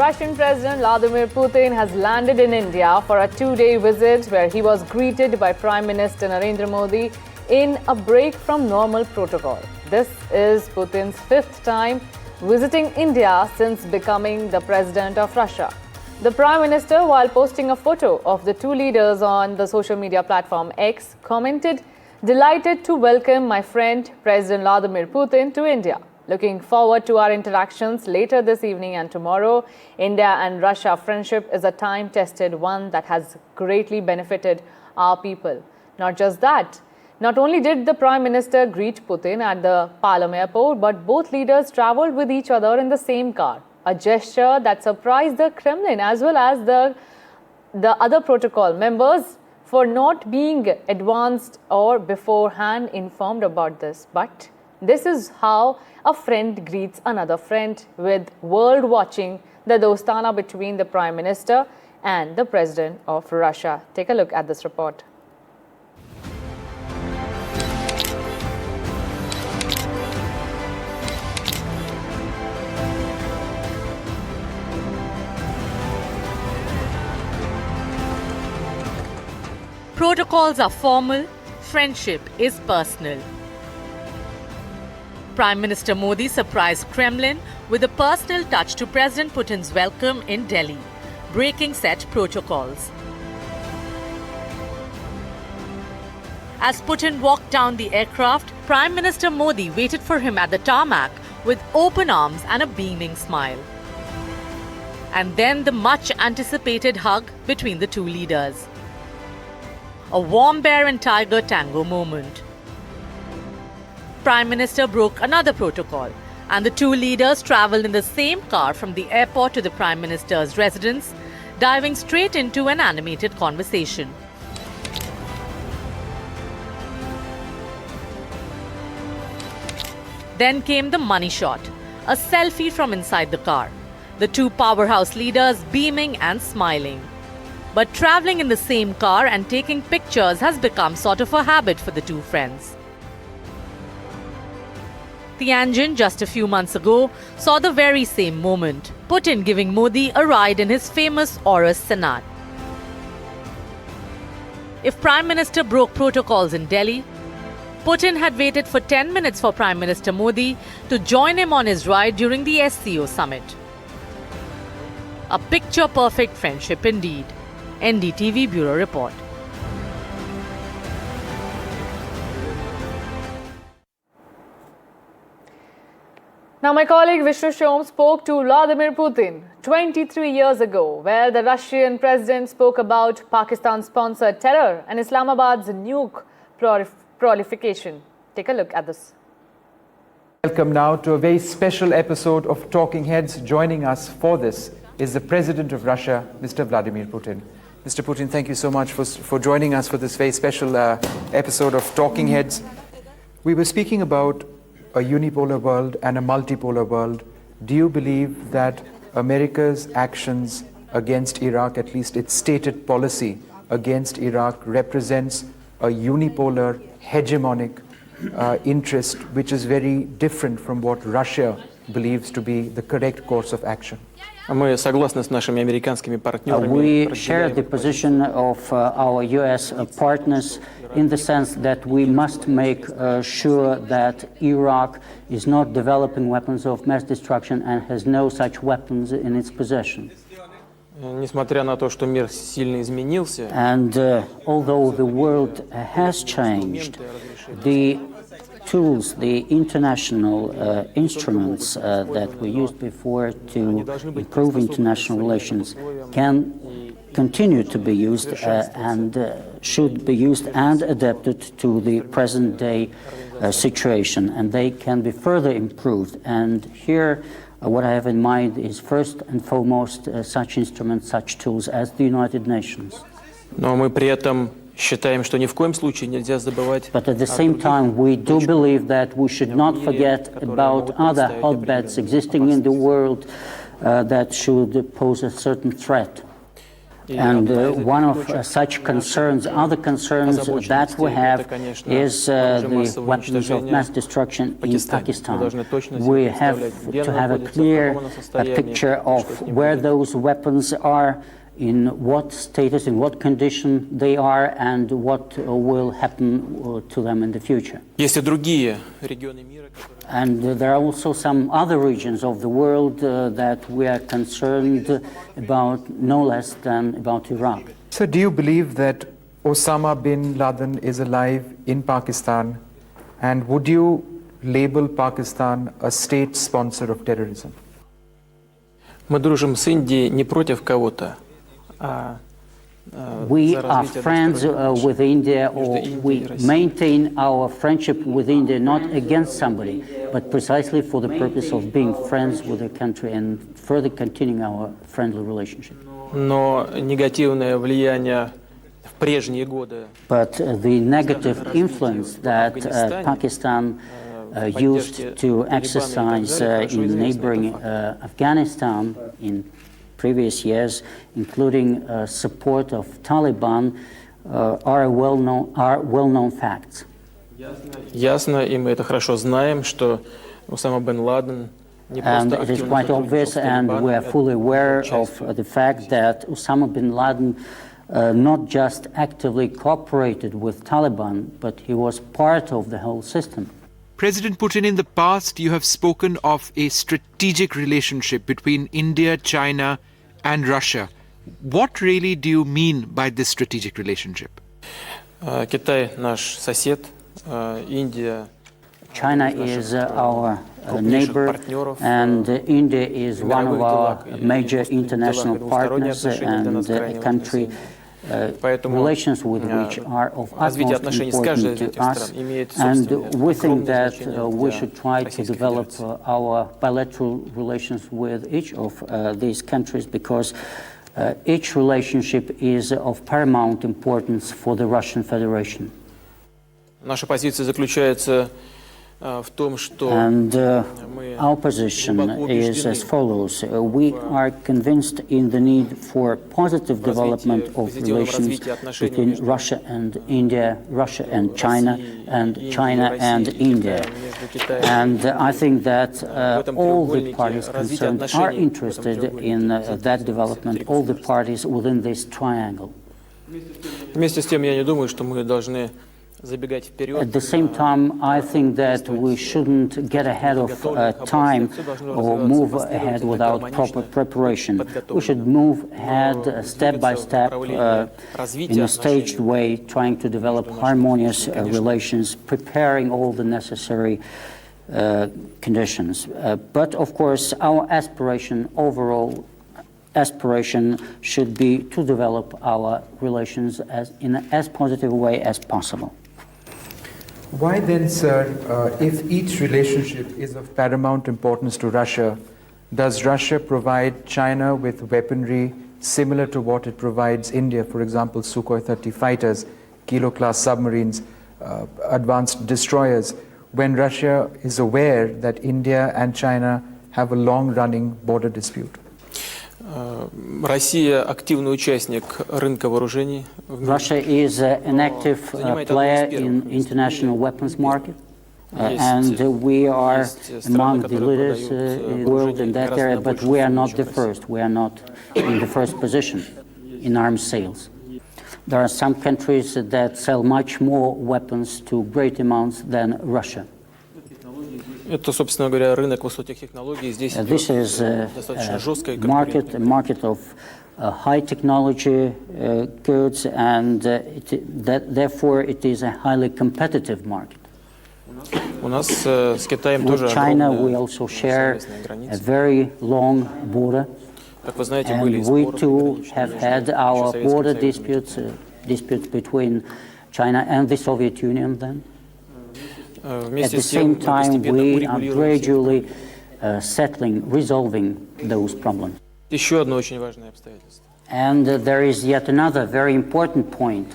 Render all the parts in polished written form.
Russian President Vladimir Putin has landed in India for a two-day visit where he was greeted by Prime Minister Narendra Modi in a break from normal protocol. This is Putin's fifth time visiting India since becoming the President of Russia. The Prime Minister, while posting a photo of the two leaders on the social media platform X, commented, "Delighted to welcome my friend President Vladimir Putin to India. Looking forward to our interactions later this evening and tomorrow. India and Russia friendship is a time-tested one that has greatly benefited our people." Not just that, not only did the Prime Minister greet Putin at the Palam airport, but both leaders travelled with each other in the same car, a gesture that surprised the Kremlin as well as the other protocol members for not being advanced or beforehand informed about this. But this is how a friend greets another friend, with world watching the dostana between the Prime Minister and the President of Russia. Take a look at this report. Protocols are formal, friendship is personal. Prime Minister Modi surprised Kremlin with a personal touch to President Putin's welcome in Delhi, breaking set protocols. As Putin walked down the aircraft, Prime Minister Modi waited for him at the tarmac with open arms and a beaming smile. And then the much-anticipated hug between the two leaders. A warm bear and tiger tango moment. Prime Minister broke another protocol, and the two leaders travelled in the same car from the airport to the Prime Minister's residence, diving straight into an animated conversation. Then came the money shot, a selfie from inside the car. The two powerhouse leaders beaming and smiling. But travelling in the same car and taking pictures has become sort of a habit for the two friends. Tianjin, just a few months ago, saw the very same moment, Putin giving Modi a ride in his famous Aurus Senat. If Prime Minister broke protocols in Delhi, Putin had waited for 10 minutes for Prime Minister Modi to join him on his ride during the SCO summit. A picture-perfect friendship indeed. NDTV Bureau Report. Now, my colleague Vishnu Shom spoke to Vladimir Putin 23 years ago, where the Russian president spoke about Pakistan-sponsored terror and Islamabad's nuke proliferation. Take a look at this. Welcome now to a very special episode of Talking Heads. Joining us for this is the President of Russia, Mr. Vladimir Putin. Mr. Putin, thank you so much for joining us for this very special episode of Talking Heads. We were speaking about a unipolar world and a multipolar world. Do you believe that America's actions against Iraq, at least its stated policy against Iraq, represents a unipolar, hegemonic interest, which is very different from what Russia believes to be the correct course of action? We share the position of our US partners in the sense that we must make sure that Iraq is not developing weapons of mass destruction and has no such weapons in its possession. And although the world has changed, the tools, the international instruments that we used before to improve international relations can continue to be used and should be used and adapted to the present-day situation, and they can be further improved. And here, what I have in mind is first and foremost such instruments, such tools as the United Nations. But at the same time, we do believe that we should not forget about other hotbeds existing in the world that should pose a certain threat. And one of such concerns, other concerns that we have is the weapons of mass destruction in Pakistan. We have to have a clear picture of where those weapons are, in what status, in what condition they are, and what will happen to them in the future. And there are also some other regions of the world that we are concerned about, no less than about Iraq. So do you believe that Osama bin Laden is alive in Pakistan, and would you label Pakistan a state sponsor of terrorism? Мы дружим с Индией не против кого-то, We are friends with India, or we maintain our friendship with India not against somebody, but precisely for the purpose of being friends with the country and further continuing our friendly relationship. Но негативное влияние в прежние годы. But the negative influence that Pakistan used to exercise in neighboring Afghanistan in previous years, including support of Taliban, are well-known facts. Ясно, и мы это хорошо знаем, что Усама бен Ладен не And просто it is активно quite входил obvious, в and we are fully aware of the fact that Osama bin Laden not just actively cooperated with Taliban, but he was part of the whole system. President Putin, in the past, you have spoken of a strategic relationship between India, China, and Russia. What really do you mean by this strategic relationship? Китай наш сосед, Индия. China is our neighbor, and India is one of our major international partners and a country relations with which are of utmost importance to us, and we think that we should try to develop our bilateral relations with each of these countries, because each relationship is of paramount importance for the Russian Federation. Наша позиция заключается в том, что And our position is as follows. We are convinced in the need for positive development of relations between Russia and India, Russia and China and India. And I think that all the parties concerned are interested in that development, all the parties within this triangle. вместе с тем я не думаю, что мы должны забегать вперед. At the same time, I think that we shouldn't get ahead of time or move ahead without proper preparation. We should move ahead step by step in a staged way, trying to develop harmonious relations, preparing all the necessary conditions. But of course, our overall aspiration should be to develop our relations in as positive a way as possible. Why then, sir, if each relationship is of paramount importance to Russia, does Russia provide China with weaponry similar to what it provides India, for example, Sukhoi 30 fighters, Kilo-class submarines, advanced destroyers, when Russia is aware that India and China have a long-running border dispute? Россия активный участник рынка вооружений. Russia is an active player in international weapons market, and we are among the leaders in the world in that area, but we are not the first. We are not in the first position in arms sales. There are some countries that sell much more weapons to great amounts than Russia. Это, собственно говоря, рынок высоких технологий. Здесь This is достаточно жесткая a market of high technology goods, and therefore it is a highly competitive market. У нас с Китаем тоже With China, we also share a very long border, Как вы знаете, были and we споры too have had our border disputes between China and the Soviet Union then. At the same time, we are gradually resolving those problems. Еще одно очень важное обстоятельство. And there is yet another very important point.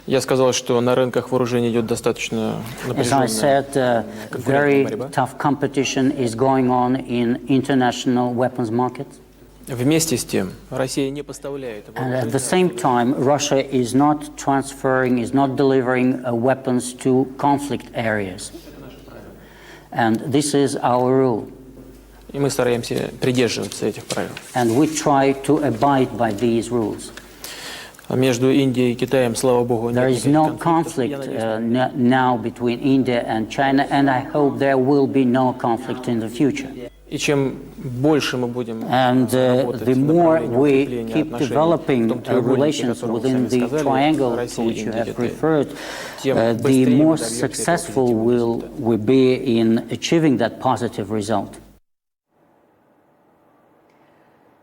Я сказал, что на рынках вооружений идет достаточно As I напряженная said, very борьба. tough competition is going on in international weapons markets. Вместе с тем, Россия не поставляет And at the same time, Russia is not transferring, is not delivering weapons to conflict areas. And this is our rule. и мы стараемся придерживаться этих правил. And we try to abide by these rules. Между Индией и Китаем, слава богу, There is no conflict now between India and China, and I hope there will be no conflict in the future. И чем больше мы будем And the more we keep developing relations within the triangle to which you have referred, the more successful will we be in achieving that positive result.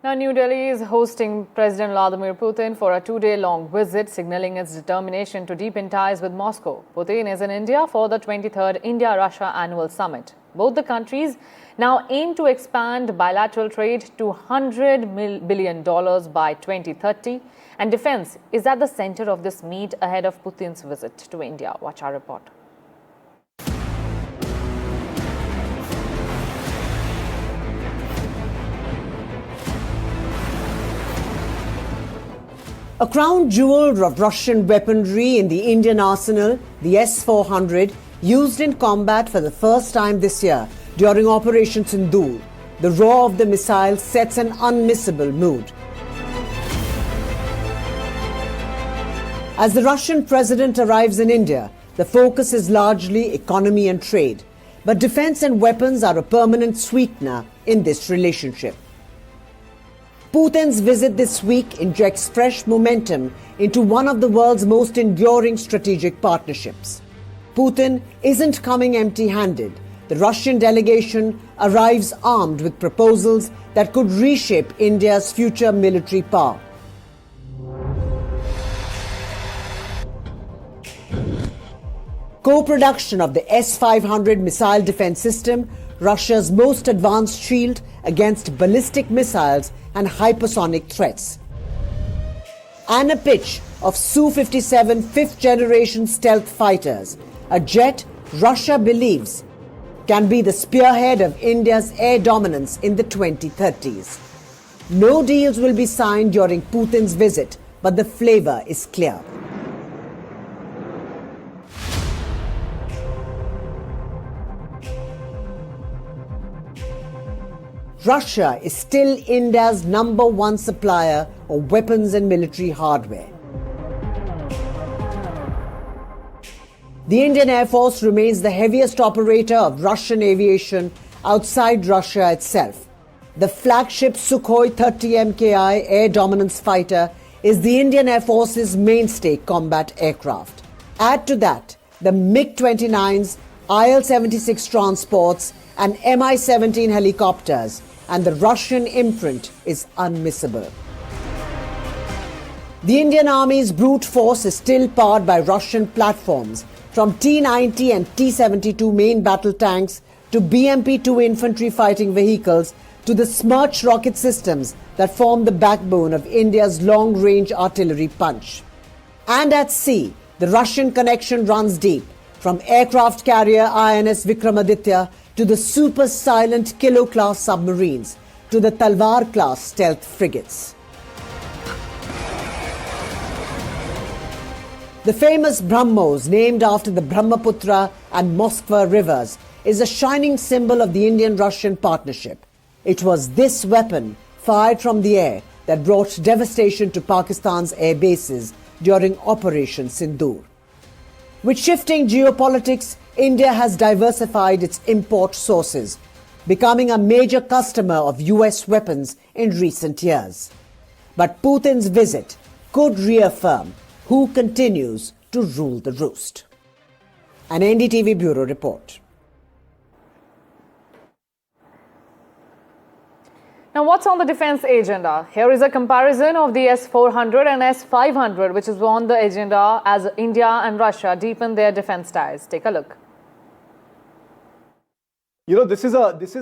Now, New Delhi is hosting President Vladimir Putin for a two-day-long visit, signaling its determination to deepen ties with Moscow. Putin is in India for the 23rd India-Russia Annual Summit. Both the countries now aim to expand bilateral trade to $100 billion by 2030, and defense is at the center of this meet ahead of Putin's visit to India. Watch our report. A crown jewel of Russian weaponry in the Indian arsenal, the S-400, used in combat for the first time this year during Operation Sindoor. The roar of the missile sets an unmissable mood. As the Russian president arrives in India, the focus is largely economy and trade. But defense and weapons are a permanent sweetener in this relationship. Putin's visit this week injects fresh momentum into one of the world's most enduring strategic partnerships. Putin isn't coming empty-handed. The Russian delegation arrives armed with proposals that could reshape India's future military power. Co-production of the S-500 missile defense system, Russia's most advanced shield against ballistic missiles and hypersonic threats. And a pitch of Su-57 fifth-generation stealth fighters, a jet Russia believes can be the spearhead of India's air dominance in the 2030s. No deals will be signed during Putin's visit, but the flavor is clear. Russia is still India's #1 supplier of weapons and military hardware. The Indian Air Force remains the heaviest operator of Russian aviation outside Russia itself. The flagship Sukhoi 30 MKI air dominance fighter is the Indian Air Force's mainstay combat aircraft. Add to that the MiG-29s, IL-76 transports and Mi-17 helicopters, and the Russian imprint is unmissable. The Indian Army's brute force is still powered by Russian platforms, from T-90 and T-72 main battle tanks to BMP-2 infantry fighting vehicles to the Smerch rocket systems that form the backbone of India's long-range artillery punch. And at sea, the Russian connection runs deep, from aircraft carrier INS Vikramaditya to the super silent Kilo-class submarines, to the Talwar-class stealth frigates. The famous BrahMos, named after the Brahmaputra and Moskva rivers, is a shining symbol of the Indian-Russian partnership. It was this weapon, fired from the air, that brought devastation to Pakistan's air bases during Operation Sindoor. With shifting geopolitics, India has diversified its import sources, becoming a major customer of US weapons in recent years. But Putin's visit could reaffirm who continues to rule the roost. An NDTV Bureau report. Now, what's on the defense agenda? Here is a comparison of the S-400 and S-500, which is on the agenda as India and Russia deepen their defense ties. Take a look. You know, this is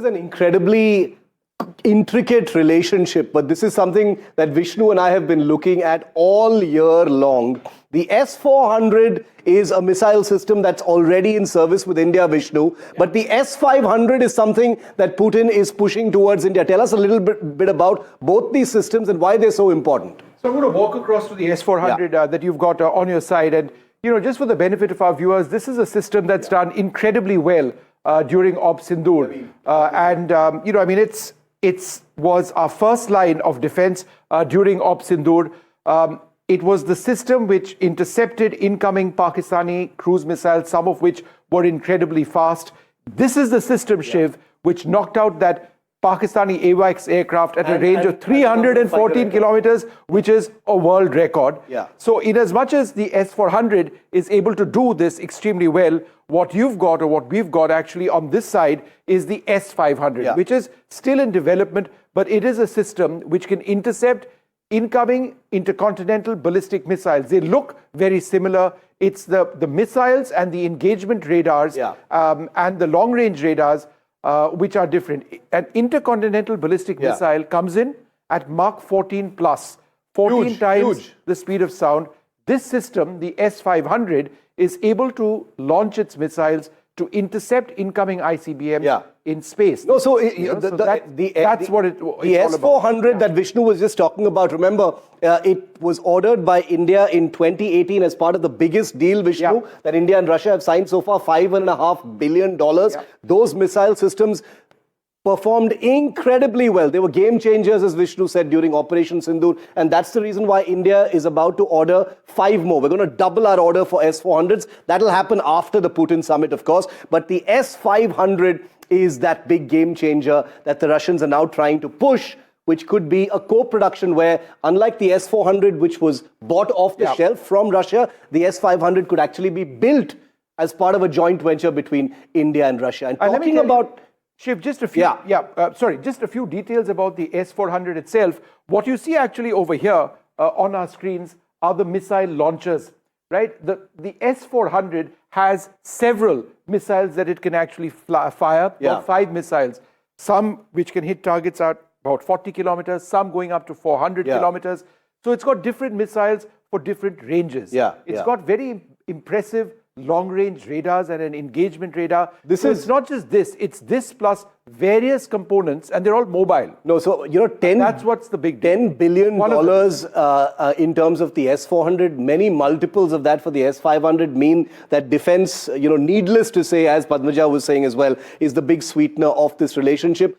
an incredibly intricate relationship, but this is something that Vishnu and I have been looking at all year long. The S-400 is a missile system that's already in service with India, Vishnu. But the S-500 is something that Putin is pushing towards India. Tell us a little bit about both these systems and why they're so important. So I'm going to walk across to the S-400 that you've got on your side. And, just for the benefit of our viewers, this is a system that's done incredibly well during Op Sindoor. It was our first line of defense during Op Sindoor. It was the system which intercepted incoming Pakistani cruise missiles, some of which were incredibly fast. This is the system, Shiv, which knocked out that Pakistani AWACS aircraft at a range of 314 kilometers, which is a world record. Yeah. So in as much as the S-400 is able to do this extremely well, what you've got or what we've got actually on this side is the S-500, which is still in development, but it is a system which can intercept incoming intercontinental ballistic missiles. They look very similar. It's the missiles and the engagement radars and the long-range radars which are different. An intercontinental ballistic missile comes in at Mach 14 plus, 14 times the speed of sound. This system, the S-500, is able to launch its missiles to intercept incoming ICBM in space. No, so that's what it's the S-400 that Vishnu was just talking about, remember, it was ordered by India in 2018 as part of the biggest deal, Vishnu, that India and Russia have signed so far, $5.5 billion. Those missile systems performed incredibly well. They were game changers, as Vishnu said, during Operation Sindoor. And that's the reason why India is about to order 5 more. We're going to double our order for S-400s. That'll happen after the Putin summit, of course. But the S-500 is that big game changer that the Russians are now trying to push, which could be a co-production where, unlike the S-400, which was bought off the shelf from Russia, the S-500 could actually be built as part of a joint venture between India and Russia. And talking about... Shiv, just a few, just a few details about the S-400 itself. What you see actually over here on our screens are the missile launchers, right? The S-400 has several missiles that it can actually fire, about 5 missiles. Some which can hit targets at about 40 kilometers, some going up to 400 kilometers. So it's got different missiles for different ranges. It's got very impressive long-range radars and an engagement radar. It's not just this, it's this plus various components, and they're all mobile. No, so, that's what's the big deal. $10 billion in terms of the S-400, many multiples of that for the S-500 mean that defense, needless to say, as Padmaja was saying as well, is the big sweetener of this relationship.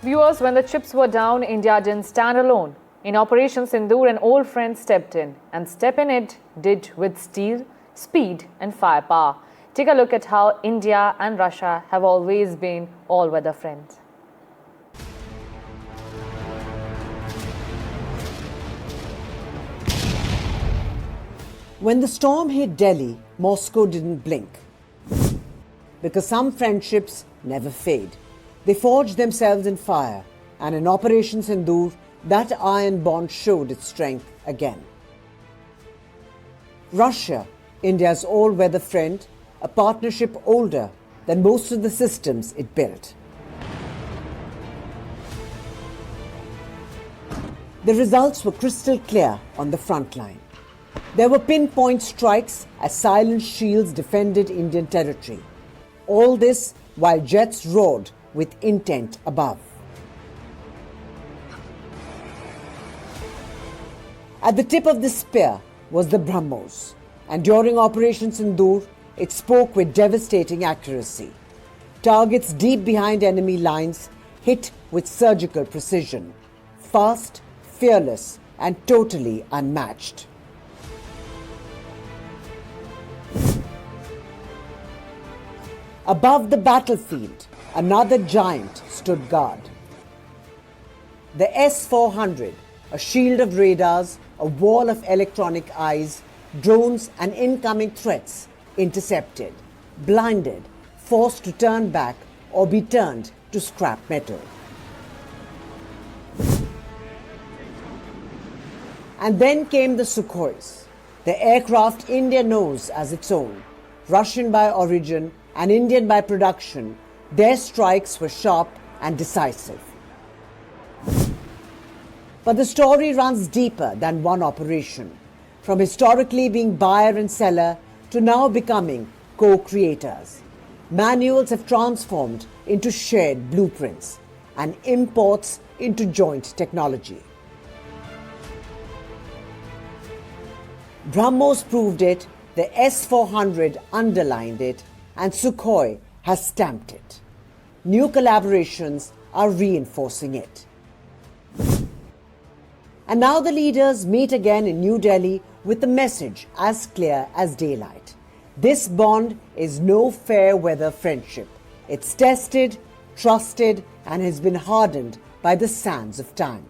Viewers, when the chips were down, India didn't stand alone. In Operation Sindoor, an old friend stepped in, and step in it did with steel, speed and firepower. Take a look at how India and Russia have always been all-weather friends. When the storm hit Delhi, Moscow didn't blink. Because some friendships never fade. They forged themselves in fire, and in Operation Sindoor, that iron bond showed its strength again. Russia, India's all-weather friend, a partnership older than most of the systems it built. The results were crystal clear on the front line. There were pinpoint strikes as silent shields defended Indian territory. All this while jets roared with intent above. At the tip of the spear was the BrahMos, and during Operation Sindoor, it spoke with devastating accuracy. Targets deep behind enemy lines hit with surgical precision, fast, fearless, and totally unmatched. Above the battlefield, another giant stood guard. The S-400, a shield of radars, a wall of electronic eyes, drones and incoming threats intercepted, blinded, forced to turn back or be turned to scrap metal. And then came the Sukhois, the aircraft India knows as its own. Russian by origin and Indian by production, their strikes were sharp and decisive. But the story runs deeper than one operation, from historically being buyer and seller to now becoming co-creators. Manuals have transformed into shared blueprints and imports into joint technology. BrahMos proved it, the S-400 underlined it, and Sukhoi has stamped it. New collaborations are reinforcing it. And now the leaders meet again in New Delhi with the message as clear as daylight. This bond is no fair weather friendship. It's tested, trusted, and has been hardened by the sands of time.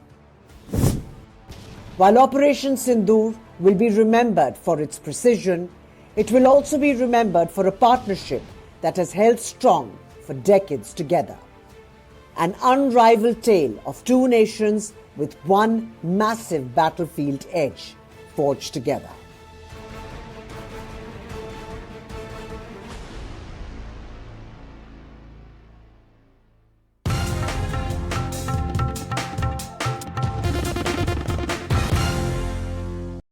While Operation Sindoor will be remembered for its precision, it will also be remembered for a partnership that has held strong for decades together. An unrivaled tale of two nations with one massive battlefield edge forged together.